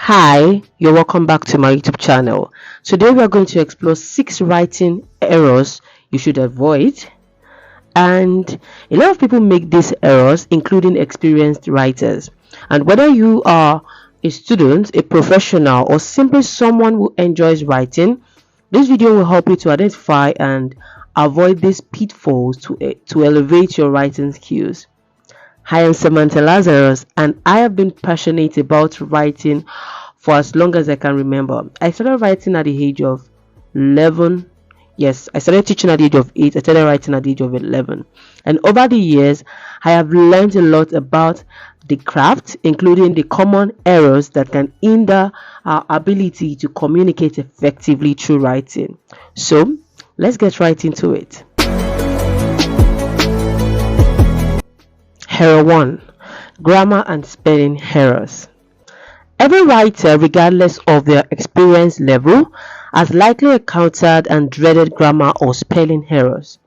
Hi, you're welcome back to my YouTube channel. Today we are going to explore 6 writing errors you should avoid. And a lot of people make these errors, including experienced writers. And whether you are a student, a professional, or simply someone who enjoys writing, this video will help you to identify and avoid these pitfalls to elevate your writing skills. Hi, I'm Samantha Lazarus, and I have been passionate about writing for as long as I can remember. I started writing at the age of 11. Yes, I started teaching at the age of 8. I started writing at the age of 11. And over the years, I have learned a lot about the craft, including the common errors that can hinder our ability to communicate effectively through writing. So, let's get right into it. Error 1. Grammar and spelling errors. Every writer, regardless of their experience level, has likely encountered and dreaded grammar or spelling errors,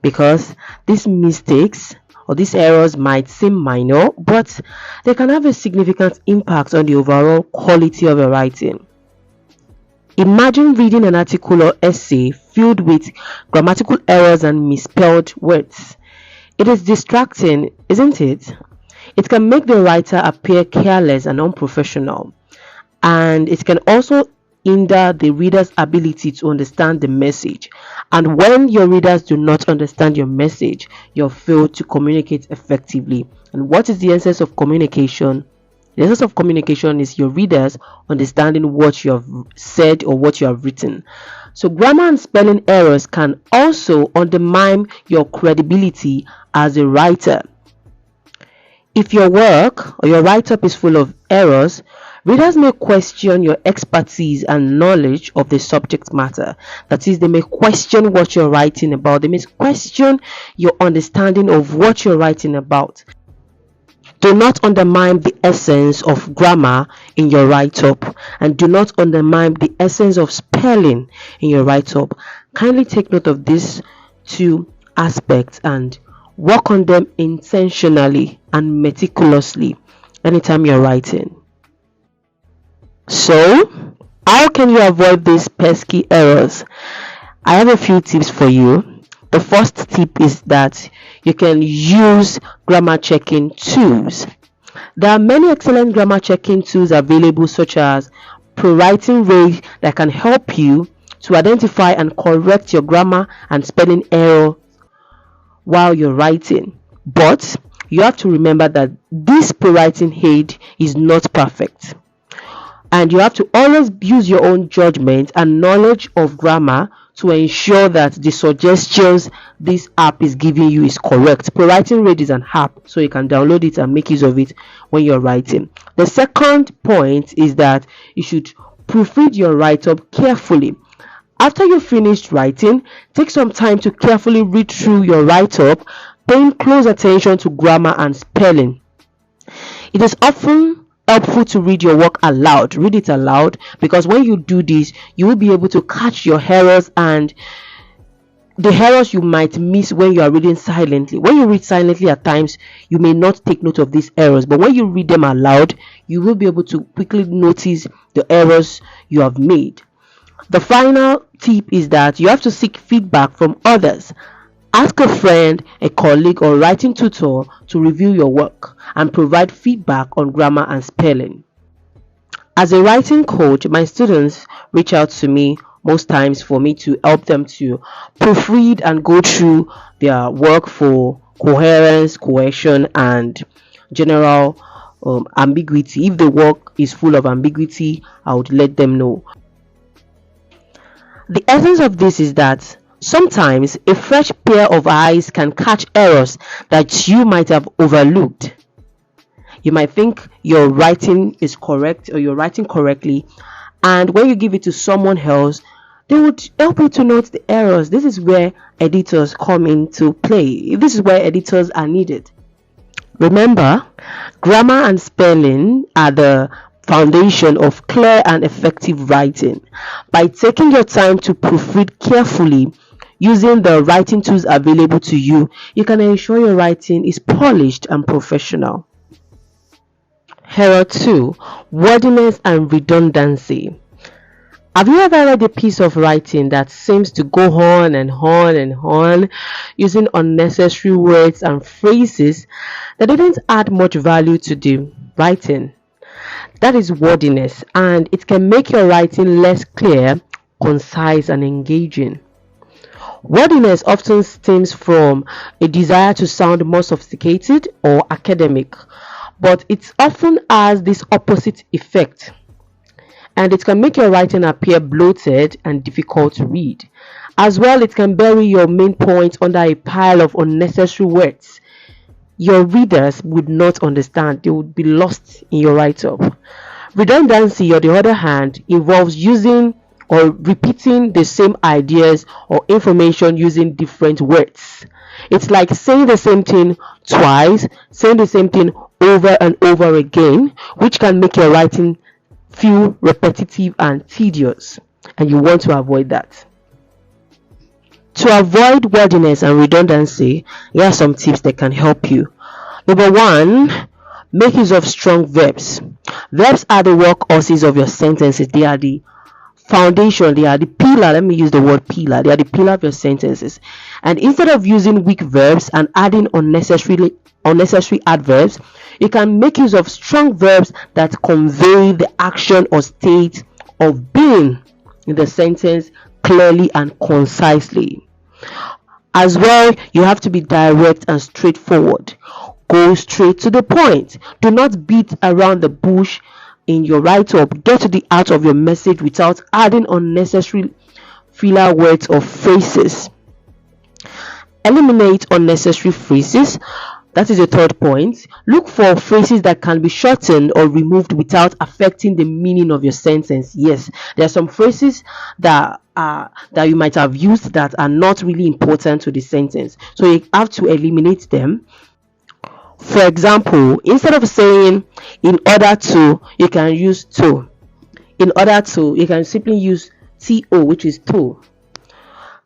because these mistakes or these errors might seem minor, but they can have a significant impact on the overall quality of your writing. Imagine reading an article or essay filled with grammatical errors and misspelled words. It is distracting, isn't it? It can make the writer appear careless and unprofessional, and it can also hinder the reader's ability to understand the message. And when your readers do not understand your message, you'll fail to communicate effectively. And what is the essence of communication? The essence of communication is your readers understanding what you have said or what you have written. So grammar and spelling errors can also undermine your credibility as a writer. If your work or your write-up is full of errors, readers may question your expertise and knowledge of the subject matter. That is, they may question what you're writing about. They may question your understanding of what you're writing about. Do not undermine the essence of grammar in your write-up, and do not undermine the essence of spelling in your write-up. Kindly take note of these 2 aspects and work on them intentionally and meticulously anytime you're writing. So, how can you avoid these pesky errors? I have a few tips for you. The first tip is that you can use grammar checking tools. There are many excellent grammar checking tools available, such as Proreading, that can help you to identify and correct your grammar and spelling error while you're writing. But you have to remember that this Proreading aid is not perfect, and you have to always use your own judgment and knowledge of grammar to ensure that the suggestions this app is giving you is correct. Proreading is an app, so you can download it and make use of it when you're writing. The second point is that you should proofread your write-up carefully. After you finished writing, take some time to carefully read through your write-up, paying close attention to grammar and spelling. It is often helpful to read your work aloud. Read it aloud, because when you do this, you will be able to catch your errors and the errors you might miss when you are reading silently. When you read silently, at times you may not take note of these errors, but when you read them aloud, you will be able to quickly notice the errors you have made. The final tip is that you have to seek feedback from others. Ask a friend, a colleague, or writing tutor to review your work and provide feedback on grammar and spelling. As a writing coach, my students reach out to me most times for me to help them to proofread and go through their work for coherence, cohesion, and general ambiguity. If the work is full of ambiguity, I would let them know. The essence of this is that sometimes a fresh pair of eyes can catch errors that you might have overlooked. You might think your writing is correct or you're writing correctly, and when you give it to someone else, they would help you to note the errors. This is where editors come into play. This is where editors are needed. Remember, grammar and spelling are the foundation of clear and effective writing. By taking your time to proofread carefully, using the writing tools available to you, you can ensure your writing is polished and professional. Error 2. Wordiness and redundancy. Have you ever read a piece of writing that seems to go on and on and on, using unnecessary words and phrases that didn't add much value to the writing? That is wordiness, and it can make your writing less clear, concise, and engaging. Wordiness often stems from a desire to sound more sophisticated or academic, but it often has this opposite effect, and it can make your writing appear bloated and difficult to read. As well, it can bury your main point under a pile of unnecessary words your readers would not understand. They would be lost in your write-up. Redundancy, on the other hand, involves using or repeating the same ideas or information using different words. It's like saying the same thing twice, saying the same thing over and over again, which can make your writing feel repetitive and tedious, and you want to avoid that. To avoid wordiness and redundancy, here are some tips that can help you. Number 1, make use of strong verbs. Verbs are the workhorses of your sentences. They are the foundation, they are the pillar. Let me use the word pillar. They are the pillar of your sentences. And instead of using weak verbs and adding unnecessary adverbs, you can make use of strong verbs that convey the action or state of being in the sentence clearly and concisely. As well, you have to be direct and straightforward. Go straight to the point. Do not beat around the bush in your write-up. Get to the heart of your message without adding unnecessary filler words or phrases. Eliminate unnecessary phrases. That is the third point. Look for phrases that can be shortened or removed without affecting the meaning of your sentence. Yes, there are some phrases that you might have used that are not really important to the sentence, so you have to eliminate them. For example, instead of saying in order to, you can use to. In order to, you can simply use to, which is to.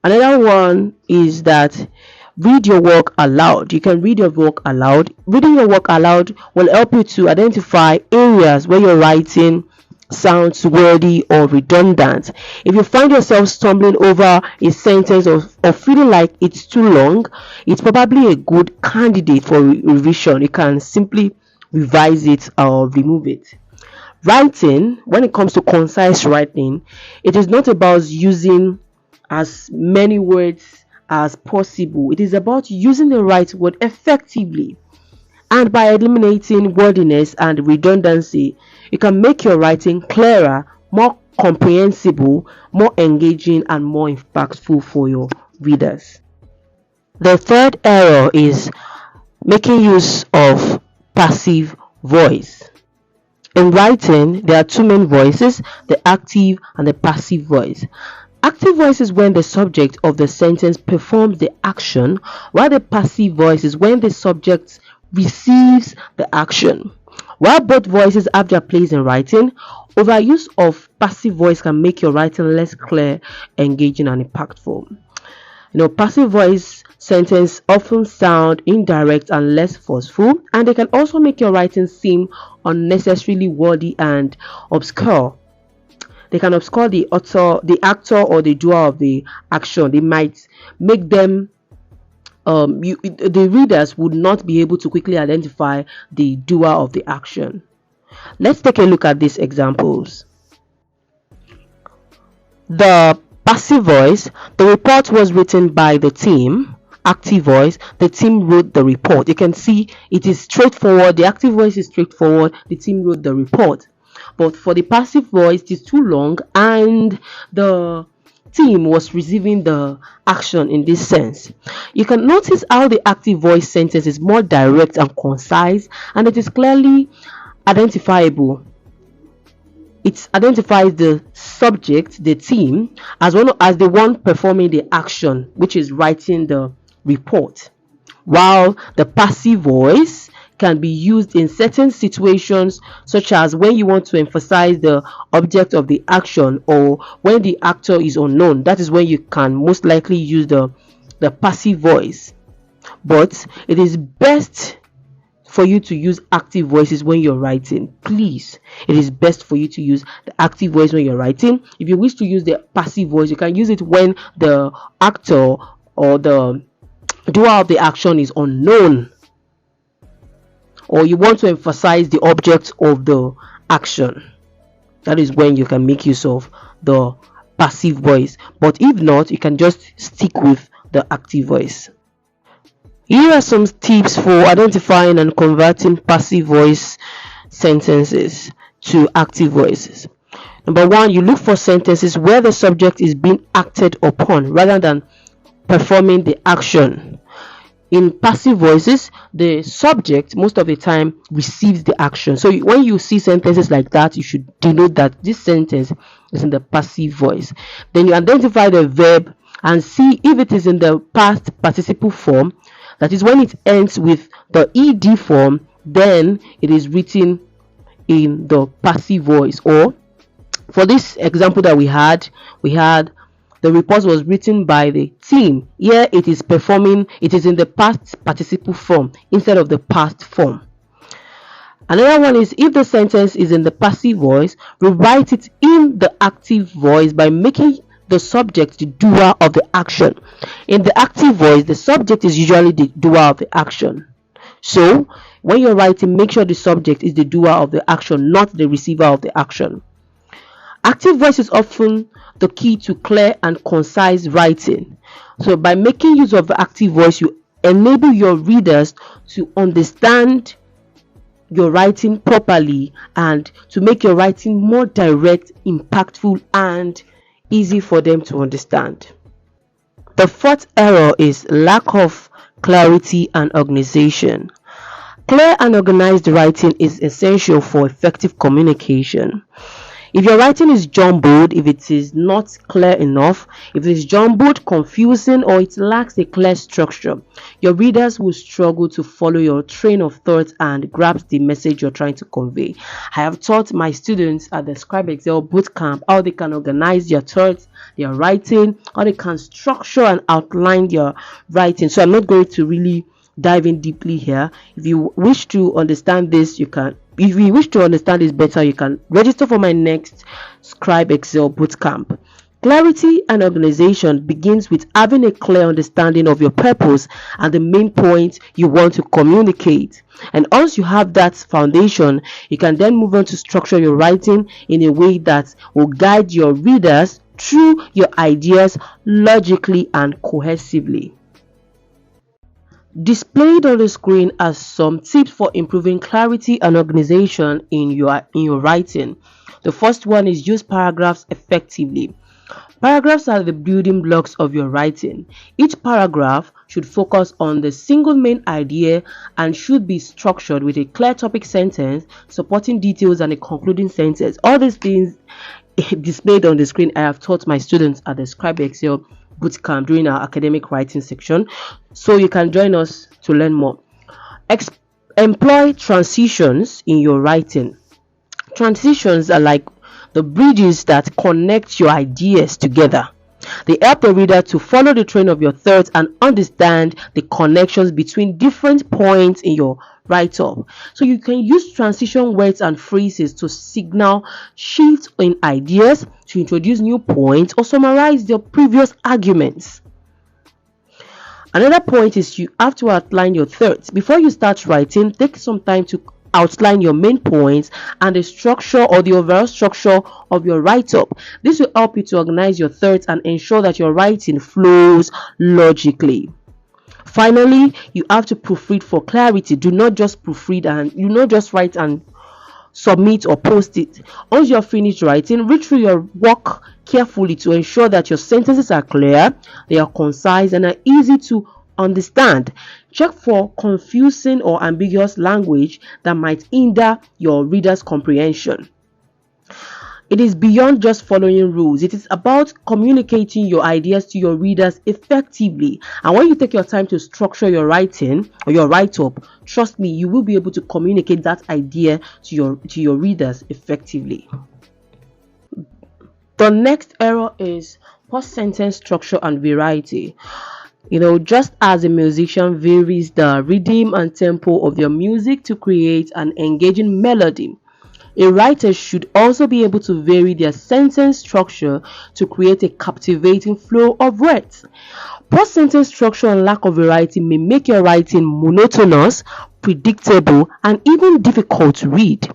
Another one is that read your work aloud. You can read your work aloud. Reading your work aloud will help you to identify areas where your writing sounds wordy or redundant. If you find yourself stumbling over a sentence or feeling like it's too long, it's probably a good candidate for revision. You can simply revise it or remove it. Writing, when it comes to concise writing, it is not about using as many words as possible. It is about using the right word effectively. And by eliminating wordiness and redundancy, you can make your writing clearer, more comprehensible, more engaging, and more impactful for your readers. The third error is making use of passive voice. In writing, there are two main voices, the active and the passive voice. Active voice is when the subject of the sentence performs the action, while the passive voice is when the subject receives the action. While both voices have their place in writing, overuse of passive voice can make your writing less clear, engaging, and impactful. Passive voice sentences often sound indirect and less forceful, and they can also make your writing seem unnecessarily wordy and obscure. They can obscure the actor or the doer of the action. They might make them the readers would not be able to quickly identify the doer of the action. Let's take a look at these examples. The passive voice, the report was written by the team. Active voice, the team wrote the report. You can see it is straightforward. The active voice is straightforward. The team wrote the report. But for the passive voice, it is too long, and the team was receiving the action in this sense. You can notice how the active voice sentence is more direct and concise, and it is clearly identifiable. It identifies the subject, the team, as the one performing the action, which is writing the report. While the passive voice can be used in certain situations, such as when you want to emphasize the object of the action or when the actor is unknown. That is when you can most likely use the passive voice. But it is best for you to use active voices when you're writing. Please, it is best for you to use the active voice when you're writing. If you wish to use the passive voice, you can use it when the actor or the doer of the action is unknown, or you want to emphasize the object of the action. That is when you can make use of the passive voice. But if not, you can just stick with the active voice. Here are some tips for identifying and converting passive voice sentences to active voices. Number one, you look for sentences where the subject is being acted upon rather than performing the action. In passive voices, the subject most of the time receives the action. So when you see sentences like that, you should denote that this sentence is in the passive voice. Then you identify the verb and see if it is in the past participle form. That is, when it ends with the ed form, then it is written in the passive voice. Or for this example that we had the report was written by the team. Here it is in the past participle form instead of the past form. Another one is, if the sentence is in the passive voice, rewrite it in the active voice by making the subject the doer of the action. In the active voice, the subject is usually the doer of the action. So when you're writing, make sure the subject is the doer of the action, not the receiver of the action. Active voice is often the key to clear and concise writing. So by making use of the active voice, you enable your readers to understand your writing properly and to make your writing more direct, impactful, and easy for them to understand. The fourth error is lack of clarity and organization. Clear and organized writing is essential for effective communication. If your writing is jumbled, if it is not clear enough, if it is jumbled, confusing, or it lacks a clear structure, your readers will struggle to follow your train of thought and grasp the message you're trying to convey. I have taught my students at the Scribe Excel Bootcamp how they can organize their thoughts, their writing, how they can structure and outline their writing. So I'm not going to really dive in deeply here. If you wish to understand this, if you wish to understand this better, you can register for my next Scribe Excel Bootcamp. Clarity and organization begins with having a clear understanding of your purpose and the main point you want to communicate. And once you have that foundation, you can then move on to structure your writing in a way that will guide your readers through your ideas logically and cohesively. Displayed on the screen are some tips for improving clarity and organization in your writing. The first one is use paragraphs effectively. Paragraphs are the building blocks of your writing. Each paragraph should focus on the single main idea and should be structured with a clear topic sentence, supporting details, and a concluding sentence. All these things displayed on the screen, I have taught my students at the Scribe Excel Bootcamp during our academic writing section, so you can join us to learn more. Employ transitions in your writing. Transitions are like the bridges that connect your ideas together. They help the reader to follow the train of your thoughts and understand the connections between different points in your write-up. So you can use transition words and phrases to signal shifts in ideas, to introduce new points, or summarize your previous arguments. Another point is you have to outline your thoughts. Before you start writing, take some time to outline your main points and the structure or the overall structure of your write-up. This will help you to organize your thoughts and ensure that your writing flows logically. Finally, you have to proofread for clarity. Do not just proofread and just write and submit or post it. Once you're finished writing, read through your work carefully to ensure that your sentences are clear, they are concise, and are easy to understand. Check for confusing or ambiguous language that might hinder your reader's comprehension. It is beyond just following rules. It is about communicating your ideas to your readers effectively. And when you take your time to structure your writing or your write-up, trust me, you will be able to communicate that idea to your readers effectively. The next error is post-sentence structure and variety. Just as a musician varies the rhythm and tempo of your music to create an engaging melody, a writer should also be able to vary their sentence structure to create a captivating flow of words. Poor sentence structure and lack of variety may make your writing monotonous, predictable, and even difficult to read.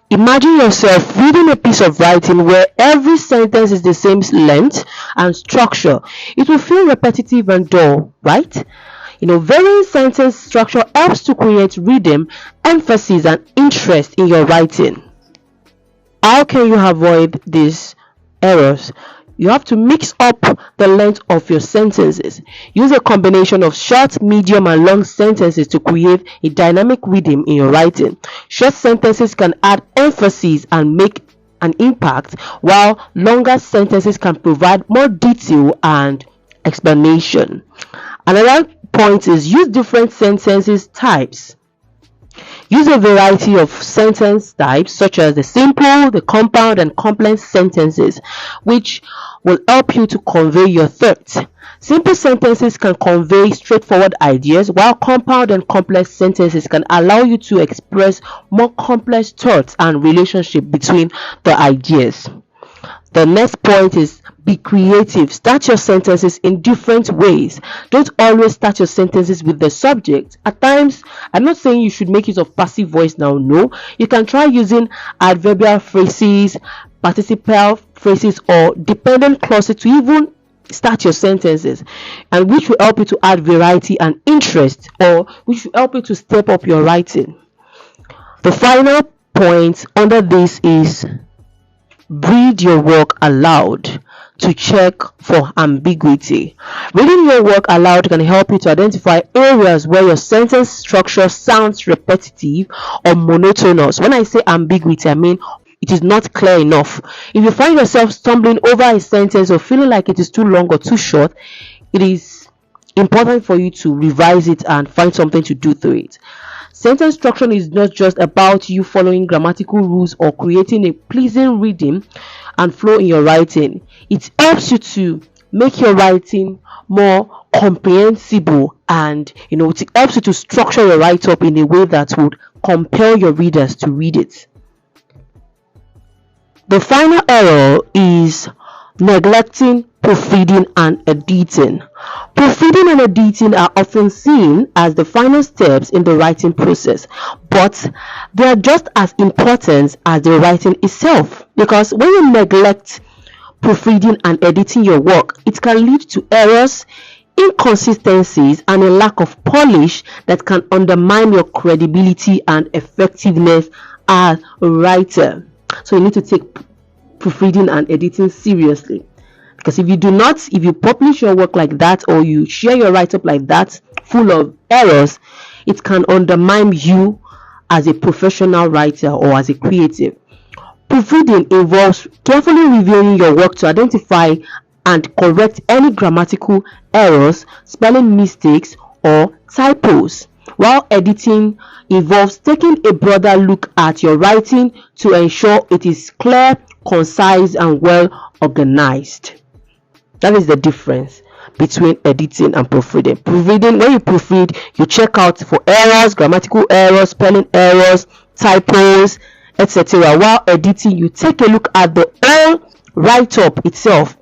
Imagine yourself reading a piece of writing where every sentence is the same length and structure. It will feel repetitive and dull, right? Varying sentence structure helps to create rhythm, emphasis, and interest in your writing. How can you avoid these errors? You have to mix up the length of your sentences. Use a combination of short, medium, and long sentences to create a dynamic rhythm in your writing. Short sentences can add emphasis and make an impact, while longer sentences can provide more detail and explanation. Another point is use different sentences types. Use a variety of sentence types such as the simple, the compound, and complex sentences, which will help you to convey your thoughts. Simple sentences can convey straightforward ideas, while compound and complex sentences can allow you to express more complex thoughts and relationship between the ideas. The next point is be creative. Start your sentences in different ways. Don't always start your sentences with the subject. At times, I'm not saying you should make use of passive voice now. No, you can try using adverbial phrases, participial phrases, or dependent clauses to even start your sentences, and which will help you to add variety and interest, or which will help you to step up your writing. The final point under this is read your work aloud to check for ambiguity. Reading your work aloud can help you to identify areas where your sentence structure sounds repetitive or monotonous. When I say ambiguity, I mean it is not clear enough. If you find yourself stumbling over a sentence or feeling like it is too long or too short, it is important for you to revise it and find something to do through it. Sentence structure is not just about you following grammatical rules or creating a pleasing rhythm and flow in your writing. It helps you to make your writing more comprehensible, and it helps you to structure your write-up in a way that would compel your readers to read it. The final error is neglecting proofreading and editing. Proofreading and editing are often seen as the final steps in the writing process, but they are just as important as the writing itself, because when you neglect proofreading and editing your work, it can lead to errors, inconsistencies, and a lack of polish that can undermine your credibility and effectiveness as a writer. So you need to take proofreading and editing seriously, because if you publish your work like that, or you share your write-up like that full of errors, it can undermine you as a professional writer or as a creative. Proofreading involves carefully reviewing your work to identify and correct any grammatical errors, spelling mistakes, or typos, while editing involves taking a broader look at your writing to ensure it is clear, concise, and well organized. That is the difference between editing and proofreading. Proofreading, when you proofread, you check out for errors, grammatical errors, spelling errors, typos, etc. While editing, you take a look at the whole write-up itself,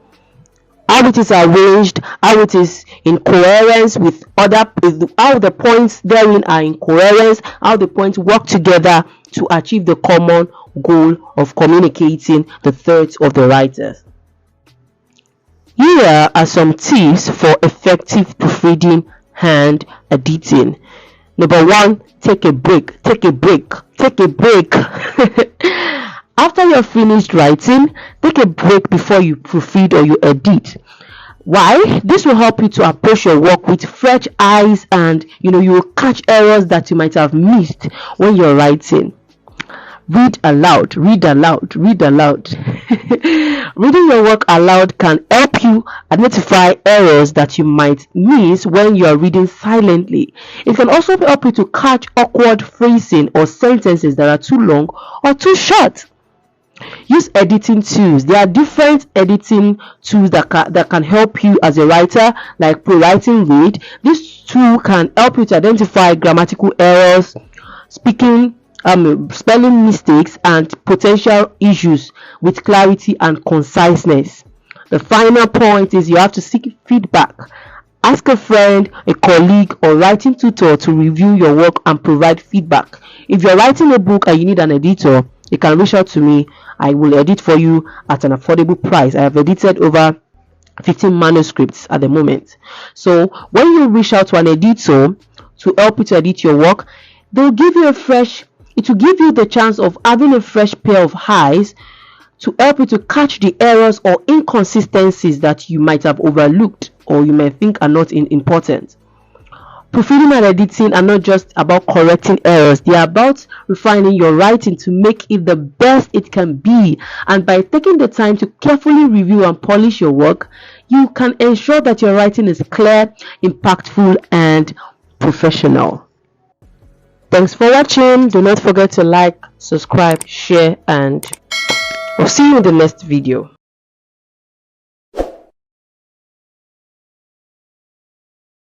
how it is arranged, how it is in coherence with how the points therein are in coherence, how the points work together to achieve the common goal of communicating the thoughts of the writers. Here are some tips for effective proofreading and editing. Number 1, take a break. After you're finished writing, take a break before you proofread or you edit. Why? This will help you to approach your work with fresh eyes, and you will catch errors that you might have missed when you're writing. Read aloud. Reading your work aloud can help you identify errors that you might miss when you are reading silently. It can also help you to catch awkward phrasing or sentences that are too long or too short. Use editing tools. There are different editing tools that can help you as a writer, like Proreading Read. This tool can help you to identify grammatical errors, speaking spelling mistakes, and potential issues with clarity and conciseness. The final point is you have to seek feedback. Ask a friend, a colleague, or writing tutor to review your work and provide feedback. If you're writing a book and you need an editor, you can reach out to me. I will edit for you at an affordable price. I have edited over 15 manuscripts at the moment. So when you reach out to an editor to help you to edit your work, it will give you the chance of having a fresh pair of eyes to help you to catch the errors or inconsistencies that you might have overlooked or you might think are not important. Proofreading and editing are not just about correcting errors, they are about refining your writing to make it the best it can be. And by taking the time to carefully review and polish your work, you can ensure that your writing is clear, impactful, and professional. Thanks for watching. Do not forget to like, subscribe, share, and I'll see you in the next video.